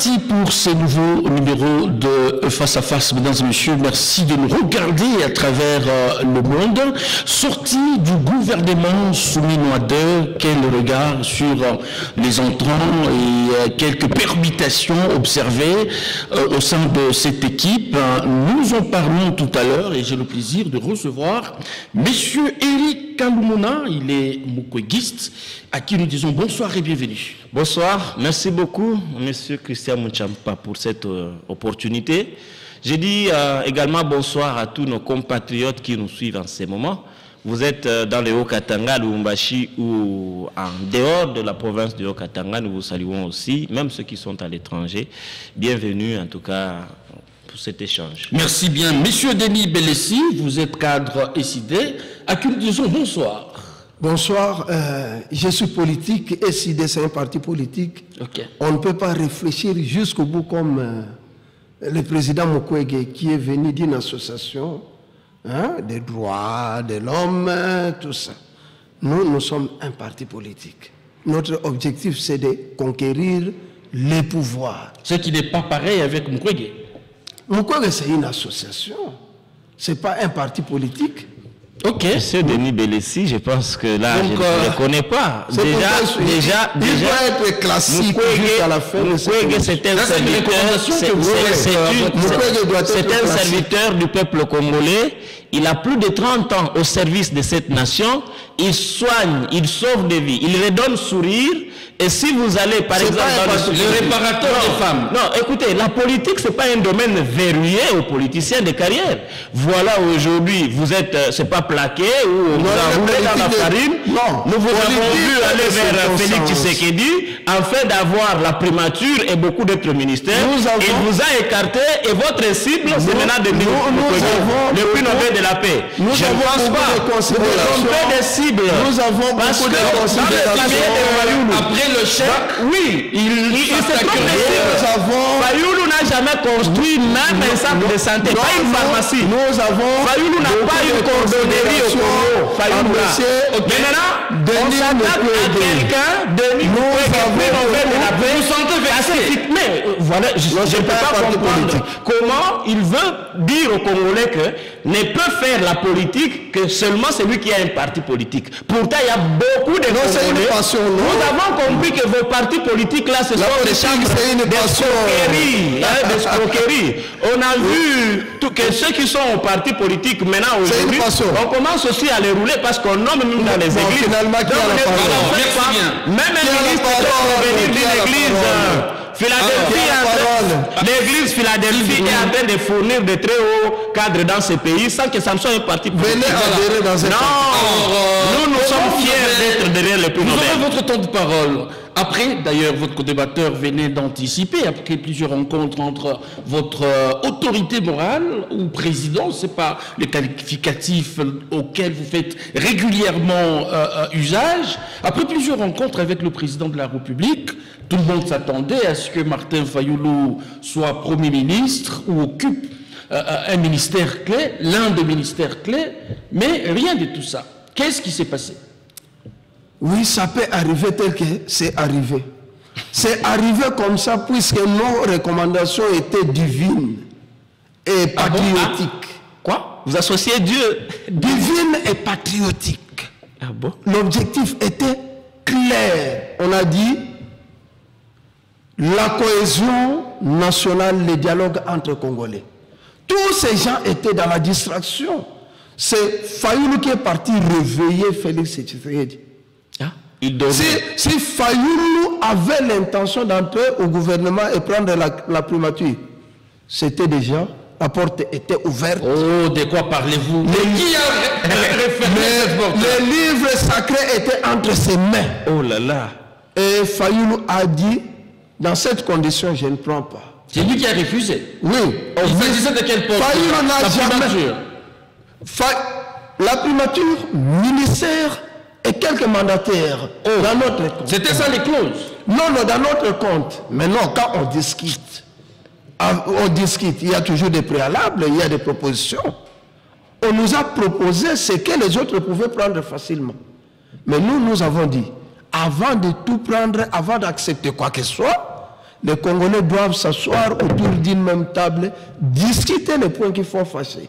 parti pour ce nouveau numéro de Face à Face, mesdames et messieurs. Merci de nous regarder à travers le monde. Sortie du gouvernement Souminois-II, quel regard sur les entrants et quelques permutations observées au sein de cette équipe. Nous en parlons tout à l'heure et j'ai le plaisir de recevoir Monsieur Eric Kalumona, il est mukweguiste, à qui nous disons bonsoir et bienvenue. Bonsoir, merci beaucoup, Monsieur Christian Munchampa, pour cette opportunité. Je dis également bonsoir à tous nos compatriotes qui nous suivent en ces moments. Vous êtes dans le Haut-Katanga, Lubumbashi ou en dehors de la province du Haut-Katanga, nous vous saluons aussi, même ceux qui sont à l'étranger. Bienvenue en tout cas pour cet échange. Merci bien. Monsieur Denis Bellessi, vous êtes cadre SID, à qui nous disons bonsoir. Bonsoir, je suis politique, SID c'est un parti politique. Okay. On ne peut pas réfléchir jusqu'au bout comme le président Mukwege qui est venu d'une association des droits de l'homme, tout ça. Nous sommes un parti politique. Notre objectif c'est de conquérir les pouvoirs. Ce qui n'est pas pareil avec Mukwege. Mukwege c'est une association, ce n'est pas un parti politique. Ok. Monsieur Denis Bellessi, je pense que là, donc, je ne le connais pas. Déjà, il doit être classique jusqu'à la fin de Mukwege, c'est un serviteur du peuple congolais. Il a plus de 30 ans au service de cette nation. Il soigne, il sauve des vies, il redonne sourire. Et si vous allez, par exemple, dans le réparateur des femmes. Non, écoutez, la politique, ce n'est pas un domaine verrouillé aux politiciens de carrière. Voilà, aujourd'hui, vous êtes, c'est pas plaqué ou vous enroulez dans la farine. Non. Nous vous avons vu aller vers Félix Tshisekedi afin d'avoir la primature et beaucoup d'autres ministères. Il vous a écarté et votre cible, c'est maintenant le prix Nobel de la paix. Je ne pense pas. Vous trompez des cibles. Nous avons beaucoup de considérations. Après le chèque, oui, il se trompe des cibles. Fayoulou n'a jamais construit même un centre de santé, pas une pharmacie. Fayoulou n'a pas une cordonnerie au Congo. Fayoulou là. Maintenant, on s'attaque à quelqu'un, Denis Mukwege, vous sentez vexé. Mais voilà, je ne peux pas comprendre comment il veut dire aux Congolais que ne peut faire la politique que seulement celui qui a un parti politique. Pourtant, il y a beaucoup de Congolais. Nous avons compris que vos partis politiques là, ce sont des chambres d'escroquerie. On a vu que ceux qui sont au parti politique maintenant aujourd'hui, on commence aussi à les rouler parce qu'on nomme même dans les églises. Même un ministre peut venir d'une église. L'église Philadelphie est en train de fournir de très hauts cadres dans ce pays sans que ça ne soit un parti politique. Venez adhérer dans ce parti. Nous sommes fiers d'être derrière le prix Nobel. Vous avez votre temps de parole. Après, d'ailleurs, votre débatteur venait d'anticiper, après plusieurs rencontres entre votre autorité morale ou président, ce n'est pas le qualificatif auquel vous faites régulièrement usage, après plusieurs rencontres avec le président de la République, tout le monde s'attendait à ce que Martin Fayoulou soit Premier ministre ou occupe un ministère clé, l'un des ministères clés, mais rien de tout ça. Qu'est-ce qui s'est passé? Oui, ça peut arriver tel que c'est arrivé. C'est arrivé comme ça puisque nos recommandations étaient divines et patriotiques. Quoi? Vous associez Dieu? Divine et patriotique. Ah bon? L'objectif était clair. On a dit la cohésion nationale, le dialogue entre Congolais. Tous ces gens étaient dans la distraction. C'est Fayoulou qui est parti réveiller Félix Tshisekedi. Si Fayoulou avait l'intention d'entrer au gouvernement et prendre la primature, c'était déjà, la porte était ouverte. Oh, de quoi parlez-vous? Les livres sacrés étaient entre ses mains. Oh là là. Et Fayoulou a dit, dans cette condition, je ne prends pas. C'est lui qui a refusé? Oui. Il s'agissait de quel poste? Fayoulou n'a jamais... La primature, ministère et quelques mandataires dans notre compte. C'était ça les clauses? Non, dans notre compte. Mais non, quand on discute, il y a toujours des préalables, il y a des propositions. On nous a proposé ce que les autres pouvaient prendre facilement. Mais nous avons dit, avant de tout prendre, avant d'accepter quoi que ce soit, les Congolais doivent s'asseoir autour d'une même table, discuter les points qui font fâcher.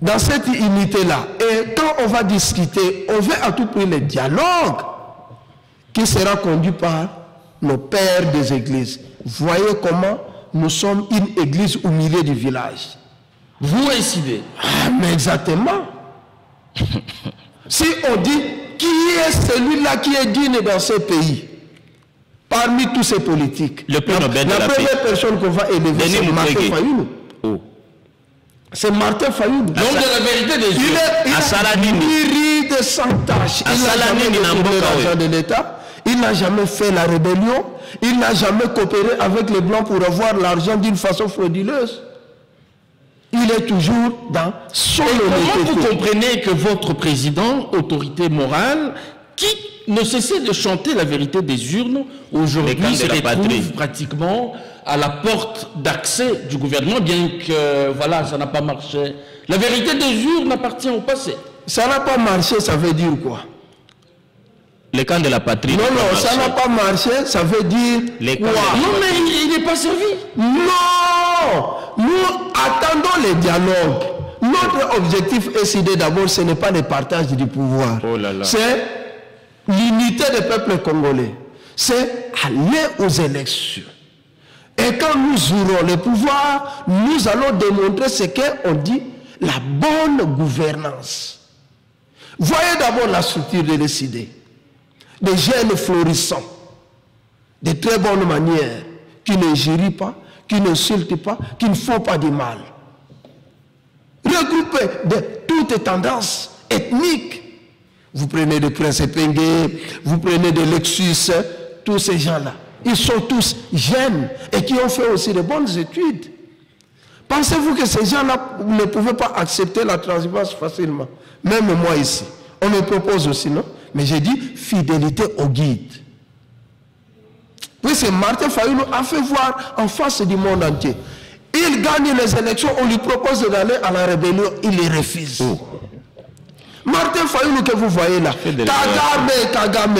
Dans cette unité-là, et quand on va discuter, on veut à tout prix le dialogue qui sera conduit par nos pères des églises. Voyez comment nous sommes une église au milieu du village. Vous décidez. Ah, mais exactement. Si on dit, qui est celui-là qui est digne dans ce pays? Parmi tous ces politiques, la première personne qu'on va élever, c'est Martin Fayoulou. Oh. C'est Martin Fayoulou. Donc de la vérité des yeux. Il a mûri de sans tâche. Il n'a jamais détourné l'argent de l'État. Il n'a jamais fait la rébellion. Il n'a jamais coopéré avec les Blancs pour avoir l'argent d'une façon frauduleuse. Il est toujours dans son honnêteté. Comment vous comprenez que votre président, autorité morale, qui ne cessait de chanter la vérité des urnes, aujourd'hui se retrouve pratiquement à la porte d'accès du gouvernement, bien que voilà, ça n'a pas marché. La vérité des urnes appartient au passé. Ça n'a pas marché, ça veut dire quoi? Les camps de la patrie. Non, non, ça n'a pas marché, ça veut dire quoi? Non, mais il n'est pas servi. Non! Nous attendons les dialogues. Notre objectif est d'abord, ce n'est pas le partage du pouvoir. Oh là là. C'est l'unité des peuples congolais. C'est aller aux élections. Et quand nous aurons le pouvoir, nous allons démontrer ce qu'on dit, la bonne gouvernance. Voyez d'abord la structure de l'ECD. Des jeunes florissants, de très bonnes manières, qui ne gérent pas, qui n'insultent pas, qui ne font pas du mal. Regroupés de toutes tendances ethniques. Vous prenez de Prince Epengue, vous prenez de Lexus, tous ces gens-là. Ils sont tous jeunes et qui ont fait aussi de bonnes études. Pensez-vous que ces gens-là ne pouvaient pas accepter la transhumance facilement? Même moi ici. On me propose aussi, non? Mais j'ai dit fidélité au guide. Oui, c'est Martin Fayoulou a fait voir en face du monde entier. Il gagne les élections, on lui propose d'aller à la rébellion, il les refuse. Oh. Martin Fayoulou que vous voyez là, Kagame,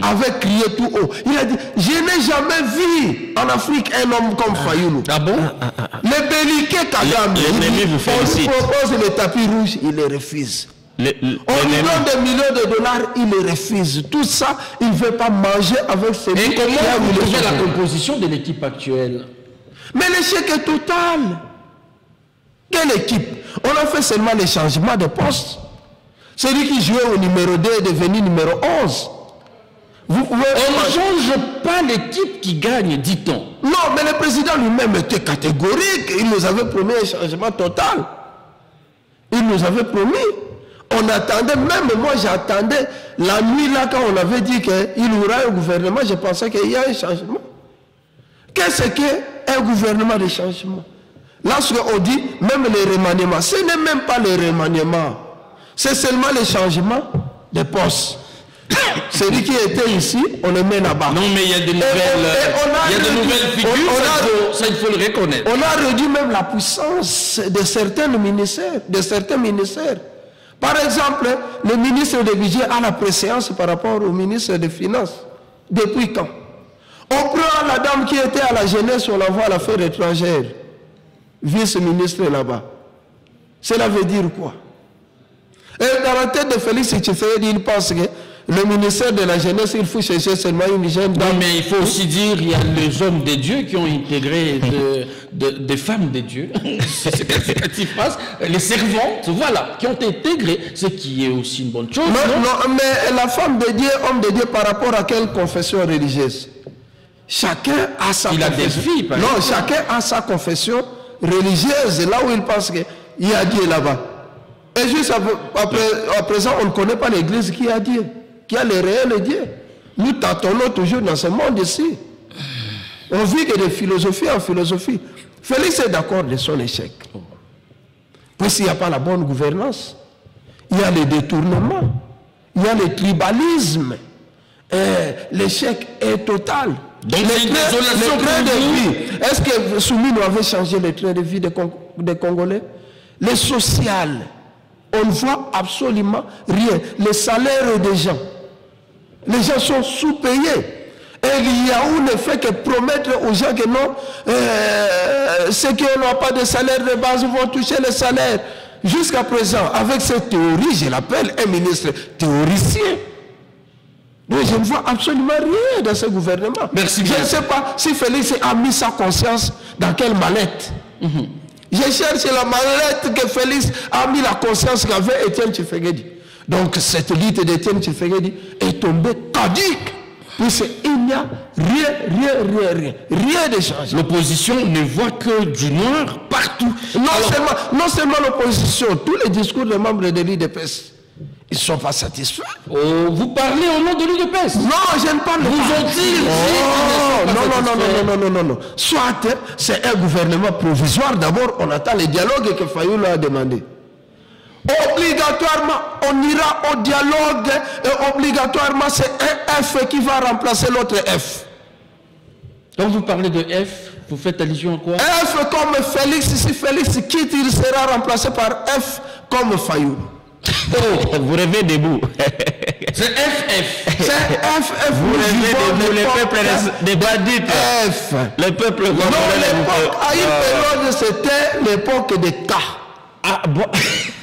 avait crié tout haut. Il a dit, je n'ai jamais vu en Afrique un homme comme Fayoulou. Ah bon? Le belliqué Kagame, on lui propose le tapis rouge, il les refuse. On lui donne des millions de dollars, il les refuse. Tout ça, il ne veut pas manger avec ses Et comment vous trouvez la composition de l'équipe actuelle? Mais l'échec est total. Quelle équipe? On a fait seulement les changements de poste. Celui qui jouait au numéro 2 est devenu numéro 11. On ne change pas l'équipe qui gagne, dit-on. Non, mais le président lui-même était catégorique. Il nous avait promis un changement total. Il nous avait promis. On attendait, même moi j'attendais la nuit là quand on avait dit qu'il y aura un gouvernement, je pensais qu'il y a un changement. Qu'est-ce qu'un gouvernement de changement? Lorsqu'on dit même les remaniements, ce n'est même pas les remaniements, c'est seulement le changement des postes. Celui qui était ici, on le met là-bas. Non, mais il y a de nouvelles figures, ça il faut le reconnaître. On a réduit même la puissance de certains ministères, Par exemple, le ministre des Budget a la préséance par rapport au ministre des Finances. Depuis quand? On prend la dame qui était à la jeunesse, on l'envoie à l'affaire étrangère. Vice-ministre là-bas. Cela veut dire quoi? Et dans la tête de Félix Tshisekedi, il pense que le ministère de la jeunesse, il faut chercher seulement une jeune dame. Non, mais il faut aussi dire qu'il y a les hommes de Dieu qui ont intégré des femmes de Dieu. C'est ce que passe. Les servantes, voilà, qui ont intégré, ce qui est aussi une bonne chose. Non, mais la femme de Dieu, homme de Dieu, par rapport à quelle confession religieuse? Chacun a sa confession. Il a des filles, par exemple. Non, chacun a sa confession religieuse, là où il pense qu'il y a Dieu là-bas. Et juste à présent, on ne connaît pas l'église qui a Dieu, qui a le réel Dieu. Nous tâtonnons toujours dans ce monde ici. On vit que de philosophie en philosophie. Félix est d'accord de son échec. Puisqu'il n'y a pas la bonne gouvernance, il y a les détournements, il y a le tribalisme. L'échec est total. Donc le train de vie. Est-ce que Soumino avait changé le train de vie des Congolais? Le social. On ne voit absolument rien. Les salaires des gens. Les gens sont sous-payés. Eliaou ne fait que promettre aux gens que non, ceux qui n'ont pas de salaire de base vont toucher le salaire. Jusqu'à présent, avec cette théorie, je l'appelle un ministre théoricien. Mais je ne vois absolument rien dans ce gouvernement. Merci bien. Je ne sais pas si Félix a mis sa conscience dans quelle mallette. Je cherche la mallette que Félix a mis la conscience qu'avait Étienne Tshisekedi. Donc cette lutte d'Étienne Tshisekedi est tombée caduque. Puisqu'il n'y a rien de changé. L'opposition ne voit que du noir partout. Non seulement l'opposition, tous les discours des membres de l'UDPS, ils ne sont pas satisfaits. Oh, vous parlez au nom de l'UDPS? Non, je ne parle pas. Vous ont-ils non. Soit c'est un gouvernement provisoire. D'abord, on attend les dialogues que Fayoulou a demandé. Obligatoirement, on ira au dialogue et obligatoirement, c'est un F qui va remplacer l'autre F. Quand vous parlez de F, vous faites allusion à quoi? F comme Félix. Si Félix quitte, il sera remplacé par F comme Fayoulou. Oh, vous rêvez debout. C'est FF. C'est FF. Vous rêvez debout, le peuple des bandites. F. Le peuple. Non, l'époque, à une période, c'était l'époque des K. Ah bon.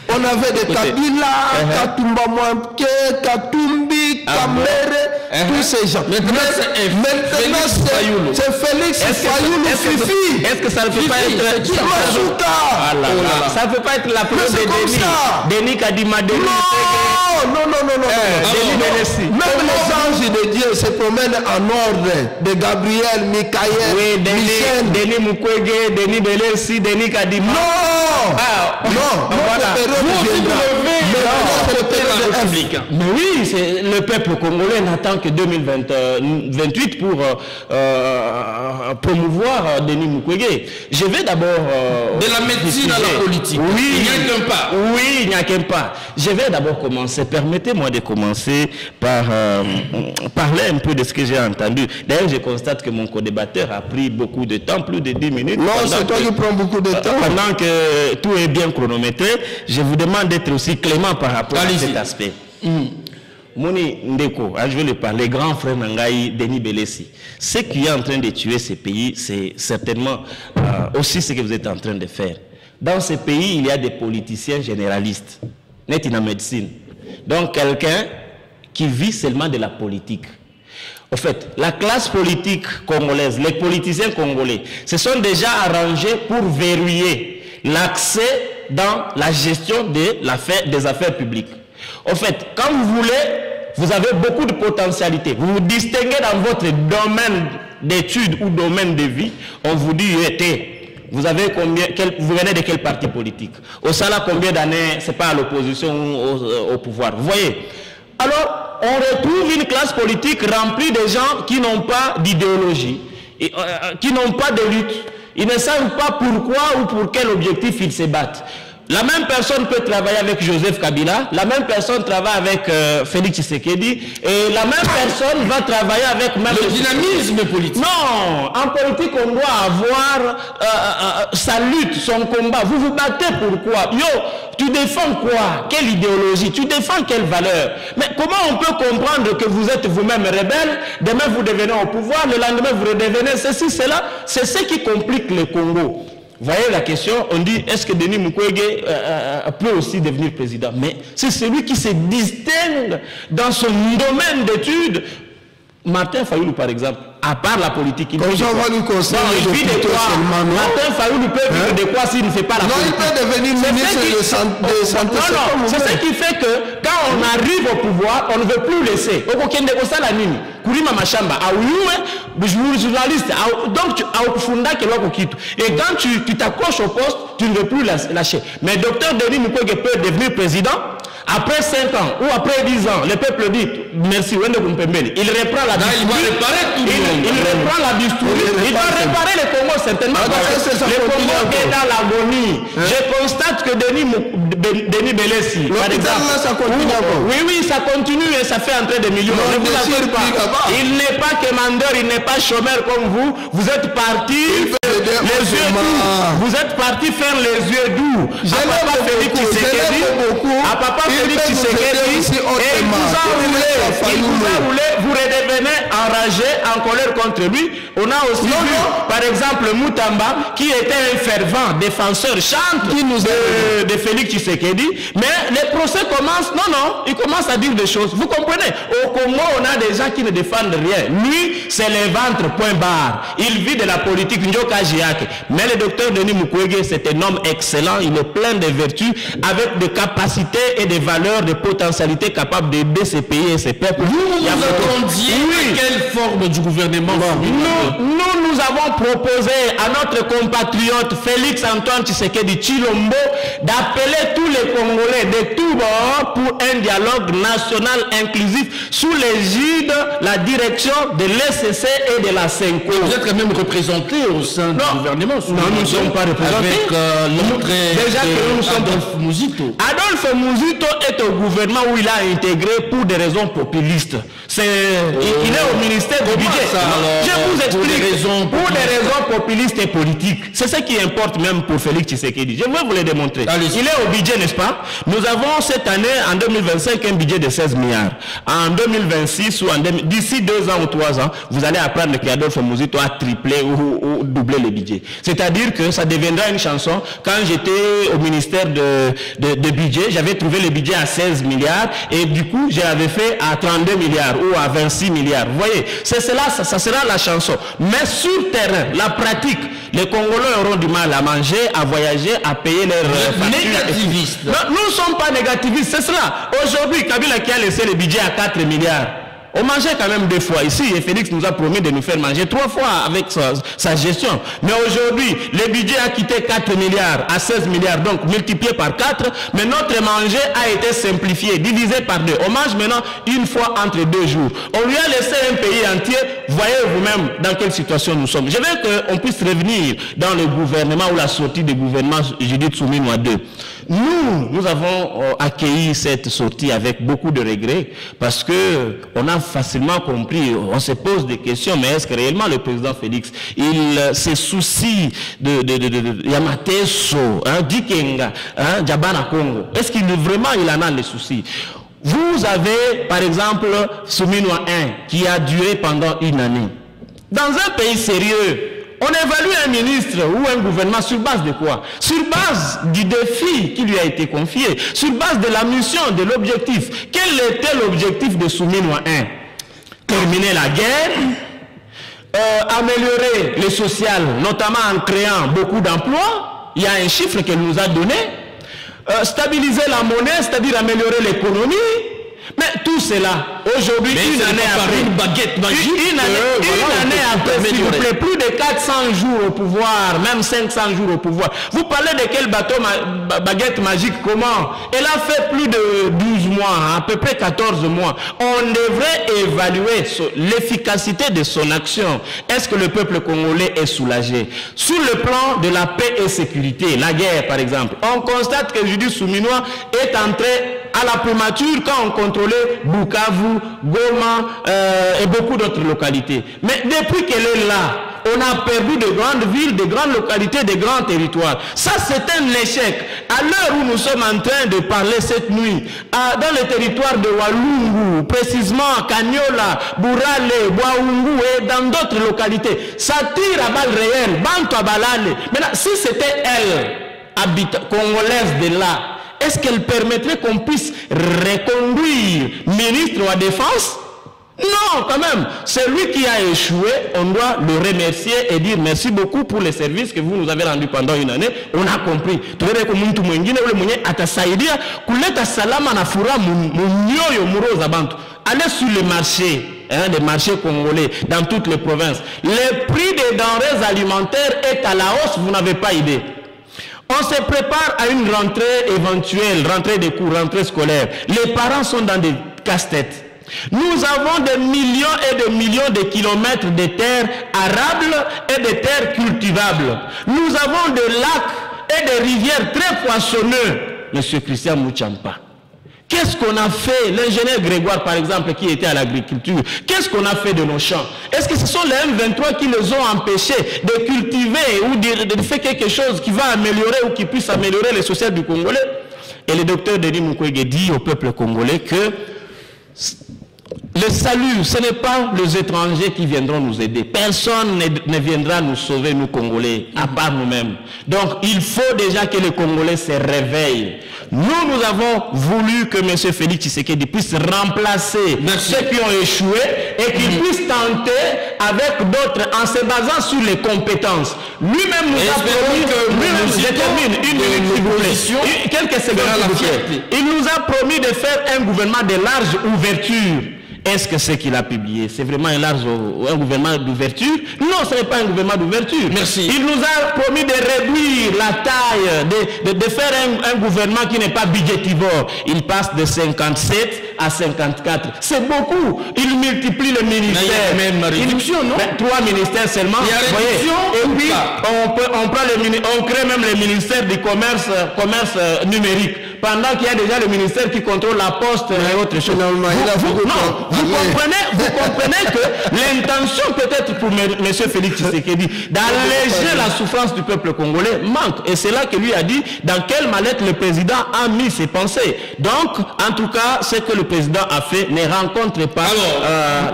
On avait des Kabila, Katumba Mwamke, Katumbi, Kamere, tous ces gens. Maintenant, c'est Félix Fayoulou Fifi. Est-ce que ça ne peut pas être... Ça ne peut pas être la preuve de Denis Kadima. Non. Même les anges de Dieu se promènent en ordre. De Gabriel, Michael, Michel. Denis Mukwege, Denis Belesi, Denis Kadima. Non. Mais oui, le peuple congolais n'attend que 2028 pour promouvoir Denis Mukwege. Je vais d'abord... de la médecine à la politique. Oui, il n'y a qu'un pas. Oui, il n'y a qu'un pas. Je vais d'abord commencer. Permettez-moi de commencer par parler un peu de ce que j'ai entendu. D'ailleurs, je constate que mon co-débatteur a pris beaucoup de temps, plus de 10 minutes. Non, c'est toi qui prends beaucoup de temps. Pendant que tout est bien chronométré, je vous demande d'être aussi clément par rapport à cet aspect. Moni Ndeko, je vais le parler, grand frère Nangaï, Denis Belesi. Ce qui est en train de tuer ces pays, c'est certainement aussi ce que vous êtes en train de faire. Dans ces pays, il y a des politiciens généralistes, net in médecine. Donc quelqu'un qui vit seulement de la politique. En fait, la classe politique congolaise, les politiciens congolais, se sont déjà arrangés pour verrouiller l'accès dans la gestion des affaires publiques. En fait, quand vous voulez, vous avez beaucoup de potentialités. Vous vous distinguez dans votre domaine d'études ou domaine de vie. On vous dit, vous avez combien, vous venez de quel parti politique? Au Sala, combien d'années, c'est pas à l'opposition ou au pouvoir? Vous voyez? Alors, on retrouve une classe politique remplie de gens qui n'ont pas d'idéologie, qui n'ont pas de lutte. Ils ne savent pas pourquoi ou pour quel objectif ils se battent. La même personne peut travailler avec Joseph Kabila, la même personne travaille avec Félix Tshisekedi, et la même personne va travailler avec... Même le dynamisme politique. Non, en politique, on doit avoir sa lutte, son combat. Vous vous battez pourquoi? Yo, tu défends quoi? Quelle idéologie? Tu défends quelle valeur? Mais comment on peut comprendre que vous êtes vous-même rebelle, demain vous devenez au pouvoir, le lendemain vous redevenez ceci, cela? C'est ce qui complique le Congo. Vous voyez la question, on dit, est-ce que Denis Mukwege peut aussi devenir président? Mais c'est celui qui se distingue dans son domaine d'études. Martin Fayoulou, par exemple, à part la politique, il vit de quoi? Martin Fayoulou peut vivre de quoi s'il ne fait pas la politique? Non, il peut devenir ministre de santé. Non, c'est ce qui fait que quand on arrive au pouvoir, on ne veut plus laisser. Kurima Machamba, journaliste, donc et quand tu t'accroches au poste, tu ne veux plus lâcher. Mais docteur Denis Mukwege peut devenir président. Après 5 ans ou après 10 ans, le peuple dit merci, il reprend la bistouri. Il reprend la bistouri. Il va réparer le Congo certainement. Le Congo est dans l'agonie. Je constate que Denis Belesi, par exemple, oui, ça continue et ça fait entrer des millions. Ne vous inquiétez pas. Il n'est pas commandeur, il n'est pas chômeur comme vous. Vous êtes parti les yeux doux. Vous êtes parti faire les yeux doux. À papa Félix Tshisekedi, et il vous a roulé, vous redevenez enragé, en colère contre lui. On a aussi vu, par exemple, Moutamba, qui était un fervent défenseur, chante de Félix Tshisekedi, mais les procès commencent, il commence à dire des choses. Vous comprenez? Au Congo, on a des gens qui ne défendent rien. Lui, c'est les ventres, point barre. Il vit de la politique, Njoka Jiake. Mais le docteur Denis Mukwege, c'est un homme excellent, il est plein de vertus, avec des capacités et des valeurs, des potentialités capables d'aider ces pays et ces peuples. Vous attendiez quelle forme du gouvernement? Nous avons proposé à notre compatriote Félix Antoine Tshisekedi Tshilombo d'appeler tous les Congolais de tous bords pour un dialogue national inclusif sous l'égide, la direction de l'ECC et de la CENCO. Vous êtes quand même représenté au sein du gouvernement. Non, nous ne sommes pas représentés. Avec l'entrée d'Adolphe Muzito. Adolphe Muzito est au gouvernement où il a intégré pour des raisons populistes. Il est au ministère du budget. Je vous explique. Pour des raisons populistes et politiques. C'est ce qui importe même pour Félix Tshisekedi. Je vais vous le démontrer. Il est au budget, n'est-ce pas? Nous avons cette année, en 2025, un budget de 16 milliards. En 2026, ou d'ici 2 ans ou 3 ans, vous allez apprendre qu'Adolphe Muzito a triplé ou doublé le budget. C'est-à-dire que ça deviendra une chanson. Quand j'étais au ministère de budget, j'avais trouvé le budget à 16 milliards et du coup, je l'avais fait à 32 milliards ou à 26 milliards. Vous voyez, c'est cela, ça sera la chanson. Mais sur terrain, la pratique, les Congolais auront du mal à manger, à voyager, à payer leurs factures. Négativistes. Nous ne sommes pas négativistes, c'est cela. Aujourd'hui, Kabila qui a laissé le budget à 4 milliards. On mangeait quand même 2 fois ici et Félix nous a promis de nous faire manger 3 fois avec sa gestion. Mais aujourd'hui, le budget a quitté 4 milliards à 16 milliards, donc multiplié par 4. Mais notre manger a été simplifié, divisé par 2. On mange maintenant une fois entre 2 jours. On lui a laissé un pays entier. Voyez vous-même dans quelle situation nous sommes. Je veux qu'on puisse revenir dans le gouvernement ou la sortie du gouvernement Judith Suminwa 2. Nous avons accueilli cette sortie avec beaucoup de regrets parce que on a facilement compris, on se pose des questions, mais est-ce que réellement le président Félix, il se soucie de Yamateso, Dikenga, Djabana Congo? Est-ce qu'il vraiment il en a les soucis? Vous avez par exemple Suminwa 1 qui a duré pendant 1 année. Dans un pays sérieux, on évalue un ministre ou un gouvernement sur base de quoi? Sur base du défi qui lui a été confié, sur base de la mission, de l'objectif. Quel était l'objectif de Suminwa 1? Terminer la guerre, améliorer le social, notamment en créant beaucoup d'emplois. Il y a un chiffre qu'elle nous a donné. Stabiliser la monnaie, c'est-à-dire améliorer l'économie. Mais tout cela, aujourd'hui, une année après, une baguette magique, une année après, s'il vous plaît, plus de 400 jours au pouvoir, même 500 jours au pouvoir. Vous parlez de quel baguette magique, comment? Elle a fait plus de 12 mois, à peu près 14 mois. On devrait évaluer l'efficacité de son action. Est-ce que le peuple congolais est soulagé? Sur le plan de la paix et sécurité, la guerre par exemple, on constate que Judith Suminwa est entré à la primature quand on contrôlait Bukavu, Goma et beaucoup d'autres localités. Mais depuis qu'elle est là, on a perdu de grandes villes, de grandes localités, de grands territoires. Ça, c'est un échec. À l'heure où nous sommes en train de parler cette nuit, dans le territoire de Walungu, précisément à Kanyola, Bourale, Boaungu et dans d'autres localités, ça tire à balles réelles, Banto à Balale. Maintenant, si c'était elle, congolaise de là, est-ce qu'elle permettrait qu'on puisse reconduire ministre de la Défense? Non, quand même. C'est lui qui a échoué. On doit le remercier et dire merci beaucoup pour les services que vous nous avez rendus pendant 1 année. On a compris. Allez sur les marchés, des marchés congolais, dans toutes les provinces. Le prix des denrées alimentaires est à la hausse, vous n'avez pas idée. On se prépare à une rentrée éventuelle, rentrée des cours, rentrée scolaire. Les parents sont dans des casse-têtes. Nous avons des millions et des millions de kilomètres de terres arables et de terres cultivables. Nous avons des lacs et des rivières très poissonneux. Monsieur Christian Mouchampa, Qu'est-ce qu'on a fait? L'ingénieur Grégoire, par exemple, qui était à l'agriculture, qu'est-ce qu'on a fait de nos champs? Est-ce que ce sont les M23 qui les ont empêchés de cultiver ou de faire quelque chose qui va améliorer ou qui puisse améliorer les social du Congolais? Et le docteur Denis Mukwege dit au peuple congolais que le salut, ce n'est pas les étrangers qui viendront nous aider. Personne ne viendra nous sauver, nous Congolais, à part nous-mêmes. Donc, il faut déjà que les Congolais se réveillent. Nous avons voulu que M. Félix Tshisekedi puisse remplacer ceux qui ont échoué et qu'il puisse tenter avec d'autres en se basant sur les compétences. Lui-même nous a promis que... Je termine, une minute, s'il vous plaît. Quelques secondes, s'il vous plaît. Il nous a promis de faire un gouvernement de large ouverture. Est-ce que ce qu'il a publié, c'est vraiment un gouvernement d'ouverture? Non, ce n'est pas un gouvernement d'ouverture. Merci. Il nous a promis de réduire la taille, de faire un gouvernement qui n'est pas budgétivore. Il passe de 57 à 54. C'est beaucoup. Il multiplie les ministères. Il y a même réduction, non? 3 ministères seulement. Il y a réduction. Et puis, on crée même le ministère du commerce numérique. Pendant qu'il y a déjà le ministère qui contrôle la poste et autres choses. Vous comprenez que l'intention peut-être pour M. Félix Tshisekedi d'alléger la souffrance du peuple congolais manque. Et c'est là que lui a dit dans quelle mallette le président a mis ses pensées. Donc, en tout cas, ce que le président a fait ne rencontre pas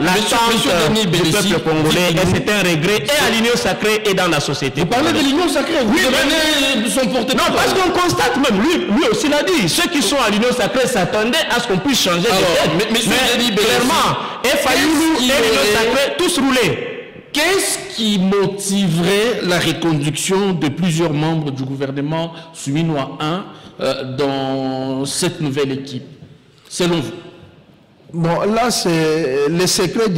l'attente du peuple congolais. Et c'est un regret et à l'union sacrée et dans la société. Vous parlez de l'union sacrée, vous devenez son porte-parole. Non, parce qu'on constate même, lui aussi l'a dit, ceux qui sont à l'union sacrée s'attendaient à ce qu'on puisse changer de tête. Mais clairement, et Fayoulou et l'union sacrée, tous roulés. Qu'est-ce qui motiverait la reconduction de plusieurs membres du gouvernement Souminois 1 dans cette nouvelle équipe, selon vous? Bon, là, c'est le secret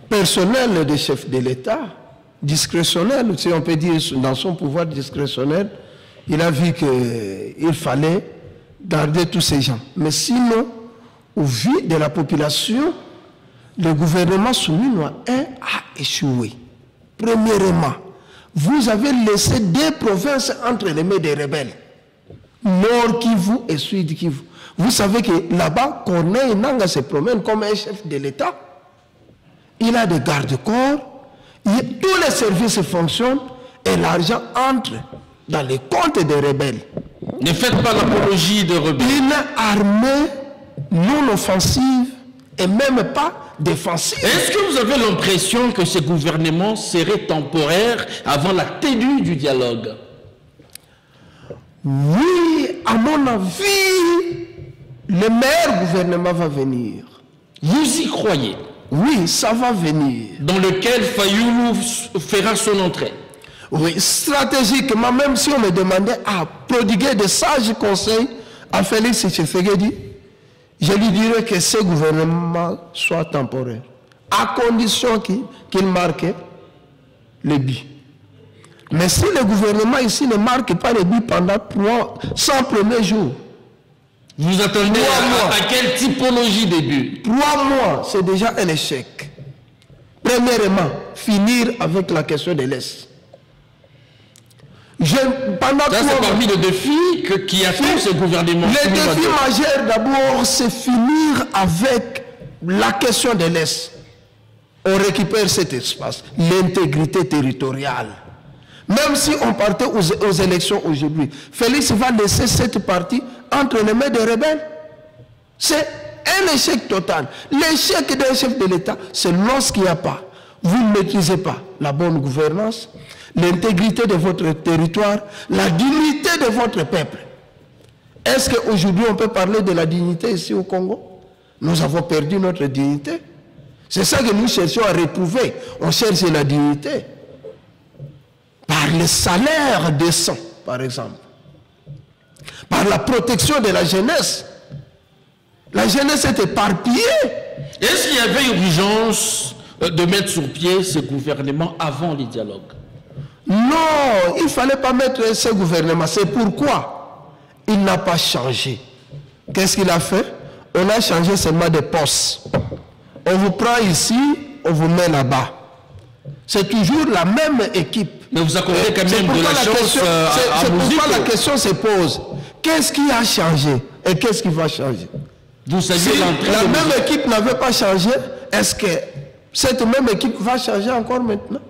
personnel des chefs de l'État, discrétionnel, si on peut dire, dans son pouvoir discrétionnel, il a vu qu'il fallait garder tous ces gens. Mais sinon, au vu de la population, le gouvernement Souminois 1 a échoué. Premièrement, vous avez laissé 2 provinces entre les mains des rebelles. Nord Kivu et Sud Kivu. Vous savez que là-bas, Corneille Nangaa se promène comme un chef de l'État. Il a des gardes-corps, tous les services fonctionnent et l'argent entre dans les comptes des rebelles. Ne faites pas l'apologie de rebelles. Une armée non offensive et même pas défensive. Est-ce que vous avez l'impression que ce gouvernement serait temporaire avant la tenue du dialogue? Oui, à mon avis, le meilleur gouvernement va venir. Vous y croyez? Oui, ça va venir. Dans lequel Fayoulou fera son entrée? Oui, stratégiquement, même si on me demandait à prodiguer de sages conseils à Félix Tshisekedi, je lui dirais que ce gouvernement soit temporaire, à condition qu'il marque le but. Mais si le gouvernement ici ne marque pas le but pendant 100 premiers jours, vous attendez à quelle typologie de but? 3 mois, c'est déjà un échec. Premièrement, finir avec la question de l'Est. Ça, c'est parmi les défis qui attendent ce gouvernement. Le défi majeur, d'abord, c'est finir avec la question de l'Est. On récupère cet espace, l'intégrité territoriale. Même si on partait aux élections aujourd'hui, Félix va laisser cette partie entre les mains des rebelles. C'est un échec total. L'échec d'un chef de l'État, c'est lorsqu'il n'y a pas, vous ne maîtrisez pas la bonne gouvernance, l'intégrité de votre territoire, la dignité de votre peuple. Est-ce qu'aujourd'hui on peut parler de la dignité ici au Congo? Nous avons perdu notre dignité. C'est ça que nous cherchons à retrouver. On cherche la dignité. Par les salaires décents, par exemple. Par la protection de la jeunesse. La jeunesse est éparpillée. Est-ce qu'il y avait urgence de mettre sur pied ce gouvernement avant les dialogues? Non, il ne fallait pas mettre ce gouvernement. C'est pourquoi il n'a pas changé. Qu'est-ce qu'il a fait? On a changé seulement de poste. On vous prend ici, on vous met là-bas. C'est toujours la même équipe. Mais vous accordez quand même de la chance c'est pourquoi la question se pose. Qu'est-ce qui a changé et qu'est-ce qui va changer? Vous savez, si la même équipe n'avait pas changé, est-ce que cette même équipe va changer encore maintenant?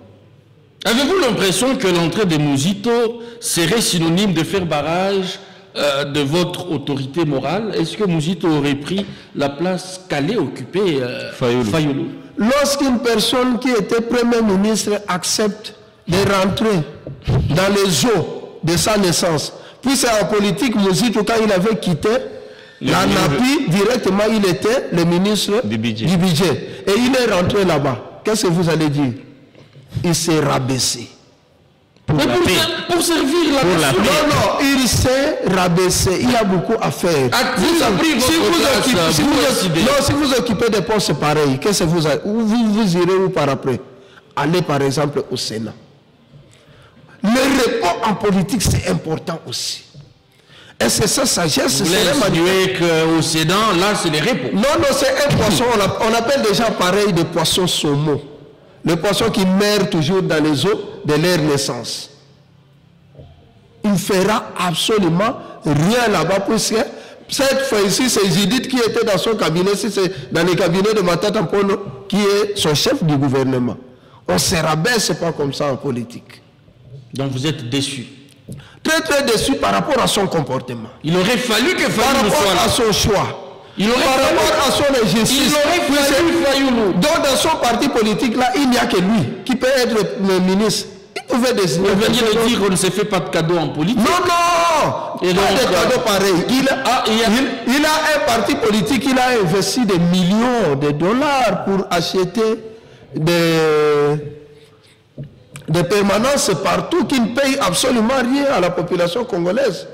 Avez-vous l'impression que l'entrée de Mouzito serait synonyme de faire barrage de votre autorité morale? Est-ce que Mouzito aurait pris la place qu'allait occuper Fayoulou? Lorsqu'une personne qui était Premier ministre accepte de rentrer dans les eaux de sa naissance, puis c'est en politique, Mouzito, quand il avait quitté la NAPI, directement il était le ministre du budget. Et il est rentré là-bas. Qu'est-ce que vous allez dire? Il s'est rabaissé. Pour servir la nation. Non, il s'est rabaissé. Il y a beaucoup à faire. Si vous occupez des postes pareils, qu'est-ce que vous irez où par après? Allez par exemple au Sénat. Le repos en politique, c'est important aussi. Est-ce que ça sagesse? Vous voulez insinuer qu'au Sénat, là, c'est les repos? Non, c'est un poisson. On appelle déjà pareil des poissons saumons. Les poissons qui meurent toujours dans les eaux de leur naissance. Il ne fera absolument rien là-bas, puisque cette fois-ci, c'est Judith qui était dans son cabinet, si c'est dans le cabinet de Matata Mpono, qui est son chef du gouvernement. On ne se rabaisse pas comme ça en politique. Donc vous êtes déçu? Très très déçu par rapport à son comportement. Il aurait fallu que Fayoulou soit là. Par rapport à son choix. Par rapport à son injustice. Il aurait fallu Fayoulou. Donc dans son parti politique là, il n'y a que lui qui peut être le ministre. Il pouvait désigner. Vous veniez de dire qu'on ne se fait pas de cadeaux en politique. Non. Et pas de cadeaux pareils. Il a un parti politique, il a investi des millions de dollars pour acheter des permanences partout qui ne payent absolument rien à la population congolaise.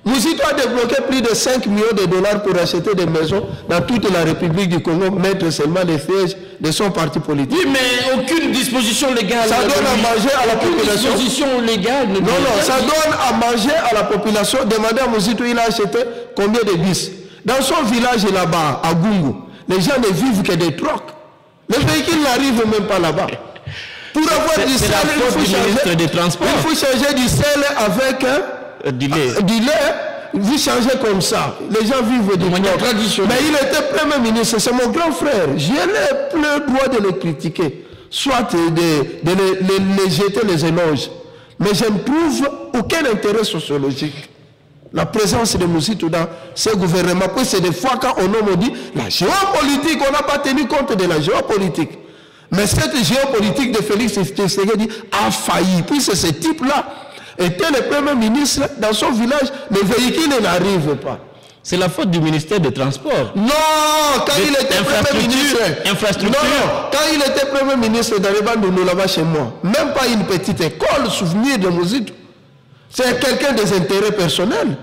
Mouzito a débloqué plus de 5 millions de dollars pour acheter des maisons dans toute la République du Congo, mettre seulement les sièges de son parti politique. Oui, mais aucune disposition légale. Ça donne à manger à la population. Disposition légale. Non, ça donne à manger à la population. Demandez à Mouzito, il a acheté combien de bis? Dans son village là-bas, à Gungu, les gens ne vivent que des trocs. Les véhicules n'arrivent même pas là-bas. Pour avoir du sel, il faut changer du sel avec du lait. Vous changez comme ça. Les gens vivent de manière traditionnelle. Mais il était Premier ministre, c'est mon grand frère. J'ai le droit de le critiquer, soit de les jeter les éloges. Mais je ne trouve aucun intérêt sociologique. La présence de Mouzito dans ce gouvernement, puis c'est des fois quand on dit la géopolitique, on n'a pas tenu compte de la géopolitique. Mais cette géopolitique de Félix Tshisekedi a failli. Puis c'est ce type-là était le Premier ministre dans son village, les véhicules n'arrivent pas. C'est la faute du ministère des Transports. Non, quand il était Premier ministre. Infrastructure. Non, quand il était Premier ministre d'Aribandounou là-bas chez moi, même pas une petite école, souvenir de Mouzito. C'est quelqu'un des intérêts personnels.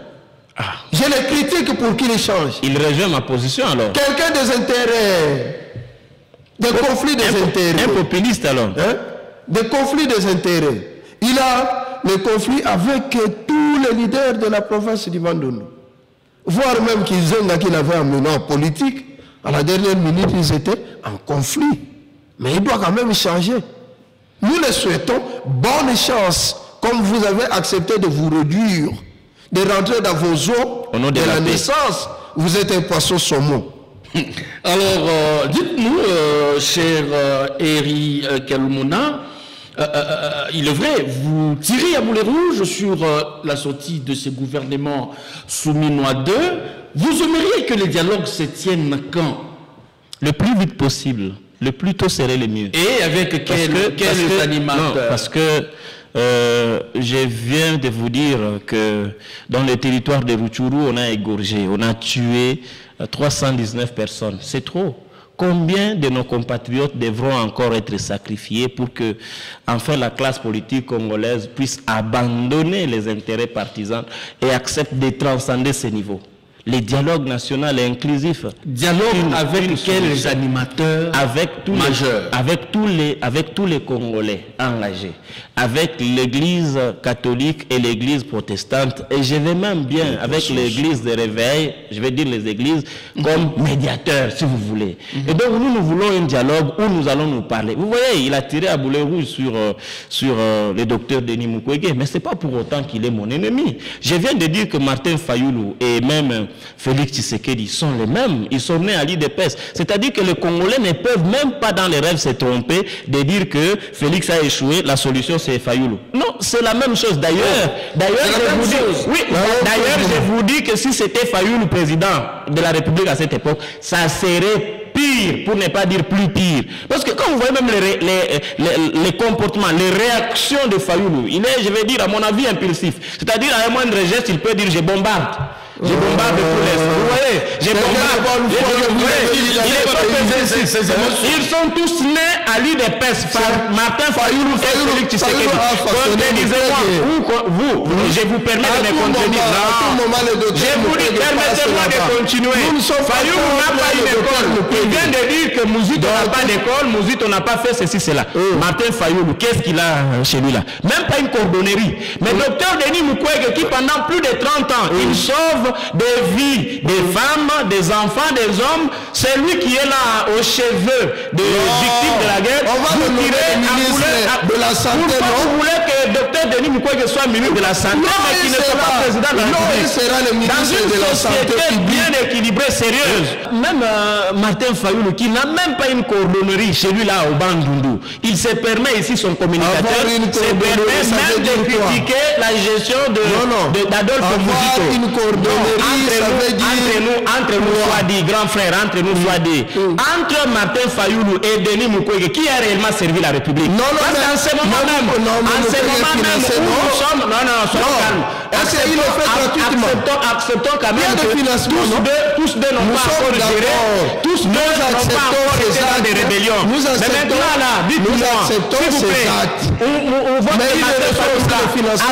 Je le critique pour qu'il change. Il rejoint ma position alors. Quelqu'un des intérêts. Des conflits des intérêts. Un populiste alors. Des conflits des intérêts. Il a le conflit avec tous les leaders de la province du Bandounou. Voire même qu'il avait amené en politique. À la dernière minute, ils étaient en conflit. Mais il doit quand même changer. Nous le souhaitons bonne chance. Comme vous avez accepté de vous réduire, de rentrer dans vos eaux de la naissance, vous êtes un poisson saumon. Alors, dites-nous, cher Eri Kalumuna, il est vrai, vous tirez à boulet rouge sur la sortie de ces gouvernements souminois 2. Vous aimeriez que les dialogues se tiennent quand? Le plus vite possible. Le plus tôt serait le mieux. Et avec quel animateur? Parce que je viens de vous dire que dans le territoire de Rutshuru, on a égorgé, on a tué 319 personnes. C'est trop. Combien de nos compatriotes devront encore être sacrifiés pour que, enfin, la classe politique congolaise puisse abandonner les intérêts partisans et accepte de transcender ces niveaux? le dialogue national et inclusif. Dialogue avec quels animateurs majeurs? Avec tous les Congolais engagés, avec l'Église catholique et l'Église protestante, et je vais même bien avec l'Église de réveil, je vais dire les églises, comme médiateurs, si vous voulez. Et donc nous voulons un dialogue où nous allons nous parler. Vous voyez, il a tiré à boulet rouge sur le docteur Denis Mukwege, mais ce n'est pas pour autant qu'il est mon ennemi. Je viens de dire que Martin Fayulu et même Félix Tshisekedi sont les mêmes. Ils sont nés à l'IDPS. C'est-à-dire que les Congolais ne peuvent même pas dans les rêves se tromper de dire que Félix a échoué, la solution c'est Fayulu. Non, c'est la même chose. D'ailleurs, je vous dis que si c'était Fayulu président de la République à cette époque, ça serait pire, pour ne pas dire plus pire. Parce que quand vous voyez même les comportements, les réactions de Fayulu, il est, je vais dire, à mon avis, impulsif. C'est-à-dire, à un moindre geste, il peut dire « je bombarde ». Je bombarde pour l'Est. Vous voyez, je bombarde. Ils sont tous nés à l'IDPS par Martin Fayulu et Félix Tshisekedi. Contredisez-moi. Je vous permets de me contredire. Je vous dis, permettez-moi de continuer. Fayulu n'a pas une école. Il vient de dire que Mouzito n'a pas d'école, Mouzito n'a pas fait ceci, cela. Martin Fayulu, qu'est-ce qu'il a chez lui là? Même pas une cordonnerie. Mais docteur Denis Mukwege, qui pendant plus de 30 ans, il sauve des vies, des femmes, des enfants, des hommes, c'est lui qui est là aux cheveux des victimes de la guerre. On va vous tirez de la santé. Vous voulez que le docteur Denis Mukwege soit ministre de la santé, mais qu'il ne soit pas président de la République. Il sera le ministre de la santé bien équilibrée, sérieuse. Même Martin Fayulu, qui n'a même pas une cordonnerie chez lui là au Bandundu, il se permet ici, son communicateur, se permet même de critiquer la gestion d'Adolphe Mouzito. Une cordonnerie, entre nous, soit dit, grand frère, entre nous, soit dit, entre Martin Fayulu et Denis Mukwege, qui a réellement servi la République? Parce qu'en ce moment même, où nous sommes, soyons calmes. Acceptons quand même que tous deux n'ont pas encore géré, tous deux n'ont pas encore été dans des rébellions. Mais maintenant là, dites-moi, s'il vous plaît, à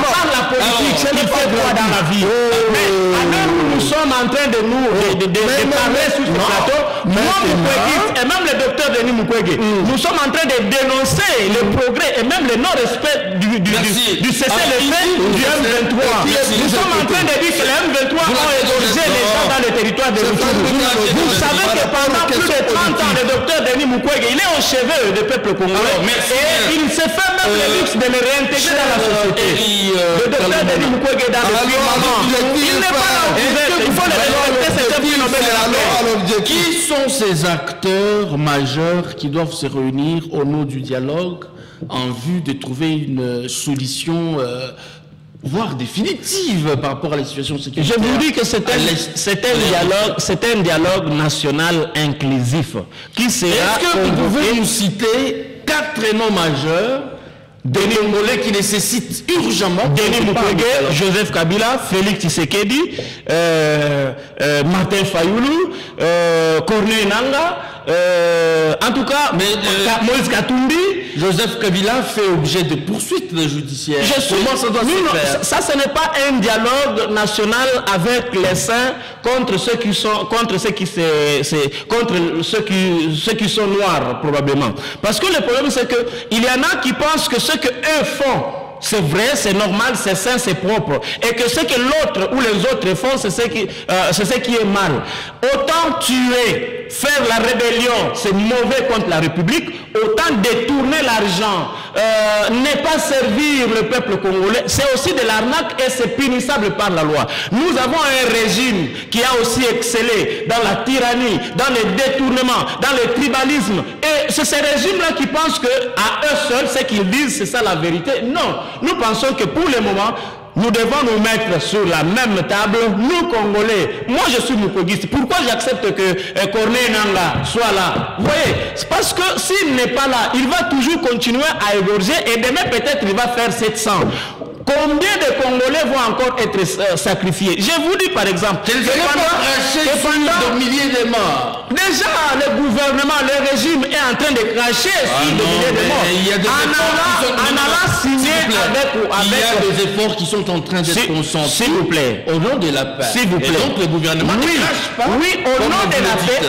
part la politique, c'est le fait quoi dans la vie? Mais à l'heure où nous sommes en train de parler sur ce plateau, moi, Mukwege, et même le docteur Denis Mukwege, nous sommes en train de dénoncer le progrès et même le non-respect du cessez-le-feu du M23. Nous sommes en train de dire que les M23 ont exorcisé les gens dans le territoire de Rutshuru. Vous savez que pendant plus de 30 ans, le docteur Denis Mukwege, il est au cheveu du peuple congolais. Et il se fait même le luxe de le réintégrer dans la société. Le docteur Denis Mukwege, dans le il n'est pas là où vous êtes. Il faut le respecter, c'est un prix Nobel de la paix. Qui sont ces acteurs majeurs qui doivent se réunir au nom du dialogue en vue de trouver une solution voire définitive par rapport à la situation sécuritaire? Je vous dis que c'est un dialogue national inclusif qui sera... Est-ce que vous pouvez nous citer 4 noms majeurs des Congolais qui nécessitent urgemment Denis Mukwege, Joseph Kabila, Félix Tshisekedi, Martin Fayulu, Corneille Nangaa, en tout cas, Moïse Katumbi. Joseph Kabila fait objet de poursuites judiciaires. Comment ça doit se faire? Ça, ce n'est pas un dialogue national avec les saints contre ceux qui sont ceux qui sont noirs probablement. Parce que le problème c'est que il y en a qui pensent que ce que eux font, c'est vrai, c'est normal, c'est sain, c'est propre. Et que ce que l'autre ou les autres font, c'est ce qui est mal. Autant tuer, faire la rébellion, c'est mauvais contre la République. Autant détourner l'argent, ne pas servir le peuple congolais, c'est aussi de l'arnaque et c'est punissable par la loi. Nous avons un régime qui a aussi excellé dans la tyrannie, dans les détournements, dans le tribalisme. Et c'est ces régimes-là qui pensent qu'à eux seuls, ce qu'ils disent, c'est ça la vérité. Non, nous pensons que pour le moment, nous devons nous mettre sur la même table, nous Congolais. Moi je suis mukogiste. Pourquoi j'accepte que Corneille Nangaa soit là? Vous voyez, c'est parce que s'il n'est pas là, il va toujours continuer à égorger et demain peut-être il va faire 700. combien de Congolais vont encore être sacrifiés? Je vous dis par exemple, de milliers de morts. Déjà, le gouvernement, le régime est en train de cracher sur des milliers de morts. Il y a des efforts qui sont en train d'être consentis. S'il vous plaît. Au nom de la paix. S'il vous plaît. Et donc le gouvernement ne crache pas. Oui, au nom de la paix,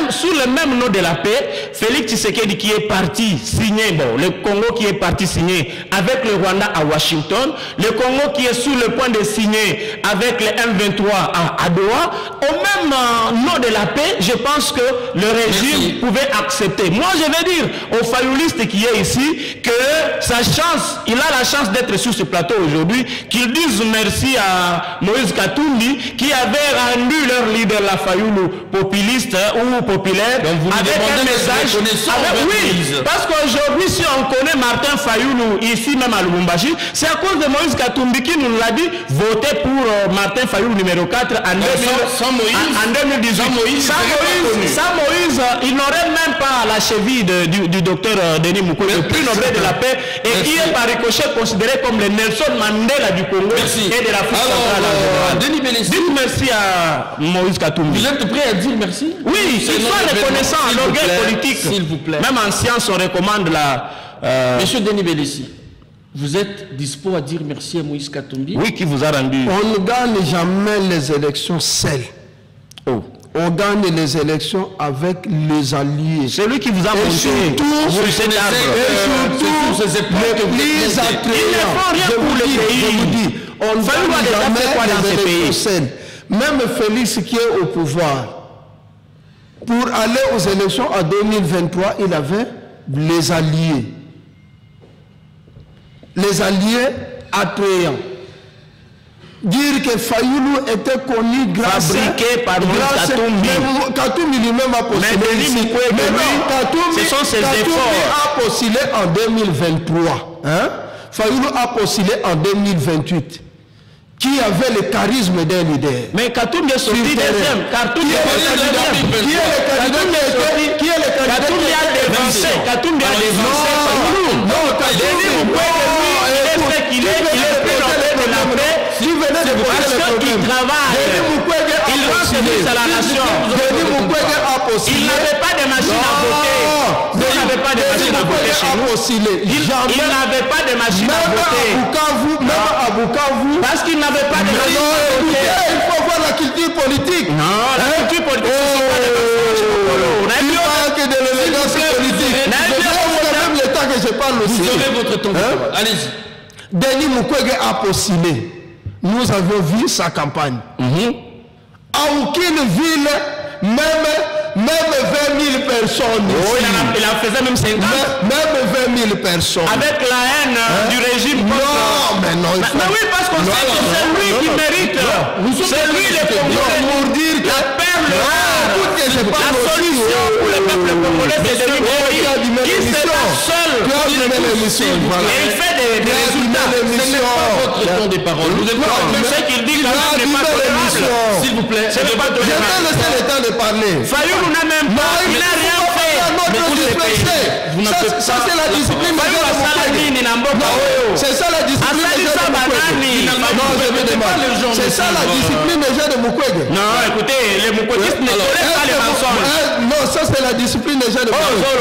sous le même nom de la paix, Félix Tshisekedi qui est parti signer, le Congo qui est parti signer avec le Rwanda à Washington, le Congo qui est sur le point de signer avec le M23 à Doha, au même nom de la paix, je pense que le régime pouvait accepter. Moi, je vais dire au fayouliste qui est ici que sa chance, il a la chance d'être sur ce plateau aujourd'hui, qu'il dise merci à Moïse Katumbi qui avait rendu leur leader la Fayoulou populiste ou populaire avec un message. Oui, parce qu'aujourd'hui, si on connaît Martin Fayoulou ici même à Lubumbashi, c'est à cause de Moïse Katumbi qui nous l'a dit, votez pour Martin Fayoulou numéro 4 en 2018. Sans Moïse, il n'aurait même pas la cheville du docteur Denis Mukwege, le plus noble de la paix, et qui est par ricochet considéré comme le Nelson Mandela du Congo et de l'Afrique centrale. Denis Belessi, dites merci à Moïse Katumbi. Vous êtes prêt à dire merci? Oui, qu'il soit reconnaissant en orgueil politique. S'il vous plaît. Même en science, on recommande la... Monsieur Denis Belessi, vous êtes dispo à dire merci à Moïse Katumbi? Oui, qui vous a rendu. On ne gagne jamais les élections seuls. Oh. On gagne les élections avec les alliés. C'est lui qui vous a monté. Surtout, les attrayants. Je vous dis, on ne gagne jamais les élections seuls. Même Félix qui est au pouvoir, pour aller aux élections en 2023, il avait les alliés. Les alliés attrayants. Dire que Fayoulou était connu grâce par Katumbi. Katumbi lui-même a postulé. Ce sont ses efforts. Katumbi a postulé en 2023. Hein? Fayoulou a postulé en 2028. Qui avait le charisme d'un leader. Mais Katumbi est sorti deuxième. Katumbi a dévancé. Katumbi a dévancé. Non, Denis Mukwege, lui, il est ce qu'il est. Il est plus noble de la paix. Parce qu'il travaille. Il rend service à la nation. Il n'avait pas de machine à voter. Il n'avait pas de machine à voter chez nous. Il n'avait pas de machine à voter. Même à Bukavu. Parce qu'il n'avait pas de machine à voter. Il faut voir la culture politique. Non, la culture politique, on a que de l'élégance politique. Même le temps que je parle aussi. Vous aurez votre temps. Allez-y. Denis Mukwege a postulé. Nous avons vu sa campagne. À aucune ville, même 20 000 personnes. Oh, il en faisait même 50. Même 20 000 personnes. Avec la haine du régime. Non, mais non. Mais oui, parce qu'on sait que c'est lui qui mérite. C'est lui le Congolais. Pour dire que la perle rare. La solution pour le peuple congolais, c'est de lui qui se passe seul. Et il fait des résultats. Ce n'est pas votre temps des paroles. Vous êtes ce qu'il dit quand même n'est pas tolérable. S'il vous plaît. Je vais laisser le temps de parler. Fayoulou n'a même pas. Il n'a rien fait. Ça, c'est la discipline. C'est ça la discipline. C'est ça la discipline déjà de Mukwege. Non, écoutez, les Mukwegistes ne tolèrent pas les mensonges. Non, ça c'est la discipline déjà de Mukwege.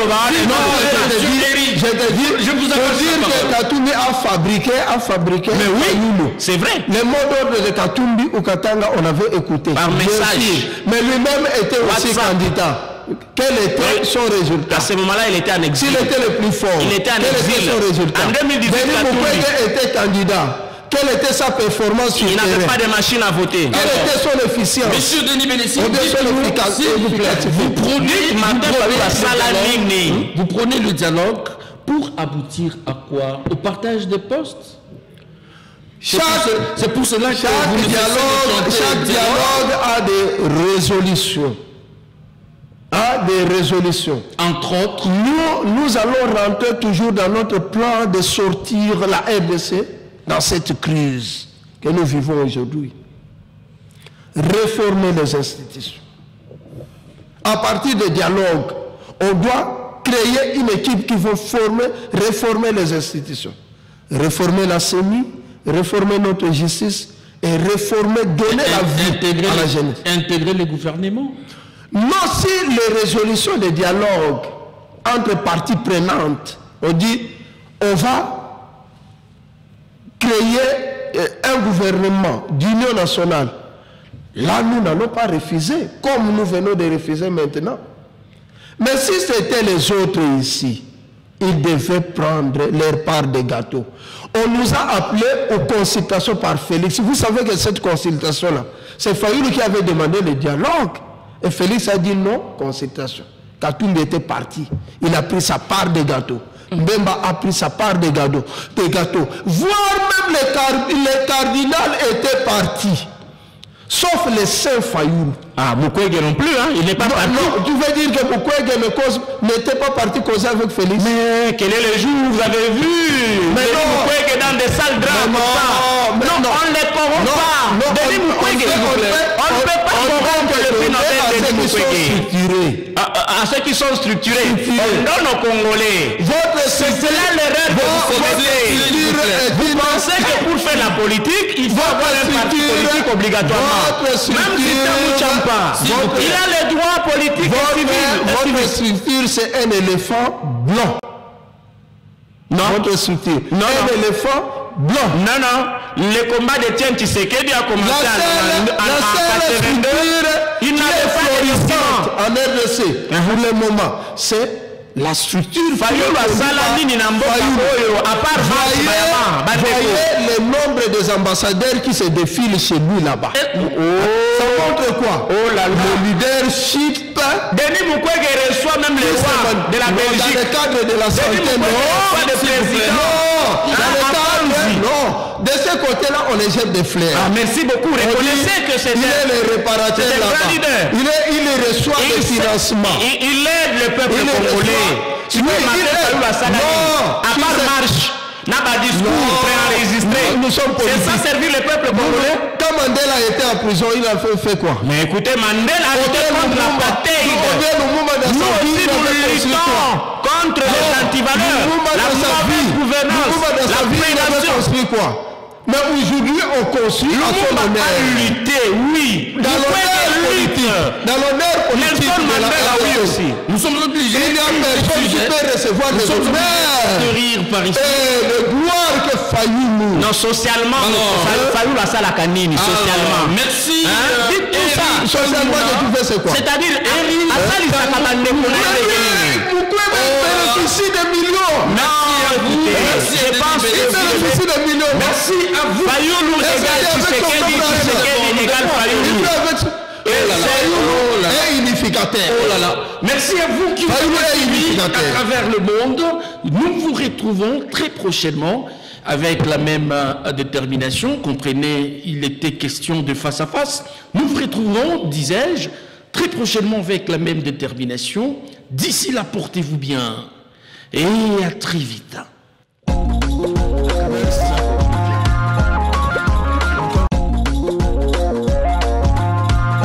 Je te dis que Katumbi a fabriqué. Mais oui, c'est vrai. Les mots d'ordre de Katumbi ou Katanga, on avait écouté. Par message. Mais lui-même était aussi candidat. Quel était son résultat? À ce moment-là, il était en exil. S'il était le plus fort, il était en quel exil. était son résultat? En 2018, Denis Mukwege était candidat. Quelle était sa performance sur le terrain? Il n'avait pas de machine à voter. Quelle était son efficience? Monsieur Denis Belessi, vous prenez le dialogue pour aboutir à quoi? Au partage des postes? C'est pour cela que chaque dialogue a des résolutions. Entre autres, nous allons rentrer toujours dans notre plan de sortir la RDC dans cette crise que nous vivons aujourd'hui. Réformer les institutions. À partir des dialogues, on doit créer une équipe qui va réformer les institutions. Réformer la CENI, réformer notre justice et réformer, donner la vie à la jeunesse. Intégrer les gouvernements. Non, si les résolutions des dialogues entre parties prenantes, on dit, on va créer un gouvernement d'union nationale. Là, nous n'allons pas refuser, comme nous venons de refuser maintenant. Mais si c'était les autres ici, ils devaient prendre leur part des gâteaux. On nous a appelés aux consultations par Félix. Vous savez que cette consultation-là, c'est Fayoulou qui avait demandé le dialogue. Et Félix a dit non, consultation. Katoum était parti. Il a pris sa part des gâteaux. Mbemba a pris sa part des gâteaux. Voire même les cardinals étaient partis. Sauf les saints Fayoulou. Ah, Mukwege non plus, hein? Il n'est pas parti. Non, tu veux dire que Mukwege n'était pas parti causer avec Félix? Mais quel est le jour, vous avez vu? Mais non, Mukwege dans des salles drames. Non, on ne les corrompt pas. Denis Mukwege, on ne peut pas corrompre le prix Nobel de Denis Mukwege. À ceux qui sont structurés. On donne aux Congolais. C'est là l'erreur que vous commettez. Vous pensez que pour faire la politique, il faut avoir un parti politique obligatoirement. Même si c'est un Mouchamba, il a les droits politiques et civils. Votre structure, c'est un éléphant blanc. Non. Votre structure. Non, un éléphant blanc. Non, non. Le combat de Tien Tshisekedi a commencé en 1982. Il n'avait pas en RDC. Pour le moment, c'est la structure. Voyez le nombre des ambassadeurs qui se défilent chez lui là-bas. Ça montre quoi? Oh là là. Le leadership. Denis Mukwege reçoit même les rois de la Belgique. Dans le cadre de la santé, non. De ce côté-là, on les jette des fleurs. Ah, merci beaucoup. Reconnaissez que c'est il est le réparateur là-bas. Il reçoit des financements. Il aide le peuple congolais. Tu peux m'appeler à part marche. N'a pas discours préenregistré. C'est ça servir le peuple congolais. Quand Mandela était en prison, il a fait quoi? Mais écoutez, Mandela a lutté contre l'apartheid. Nous aussi, nous luttons contre les antivaleurs, la mauvaise gouvernance, la prédation. Mais aujourd'hui, on construit à son honneur. Oui. Dans l'honneur politique. Dans l'honneur politique. Nelson Mandela, oui aussi. Nous sommes obligés. Il y a personne qui peut recevoir des honneurs. Et le gloire que Fayoulou. Non, socialement, Fayoulou a ça la canine, socialement. Merci. Dites tout ça. Socialement, tu fais c'est quoi? C'est-à-dire, à ça, il bénéficie des millions. Merci à vous. Merci à vous. Fayoulou égale Tshisekedi égale Fayoulou. Et unificateur. Oh là là. Merci à vous qui nous suivez à travers le monde. Nous vous retrouvons très prochainement avec la même détermination. Comprenez, il était question de face à face. Nous vous retrouvons, disais-je, très prochainement avec la même détermination. D'ici là, portez-vous bien et à très vite.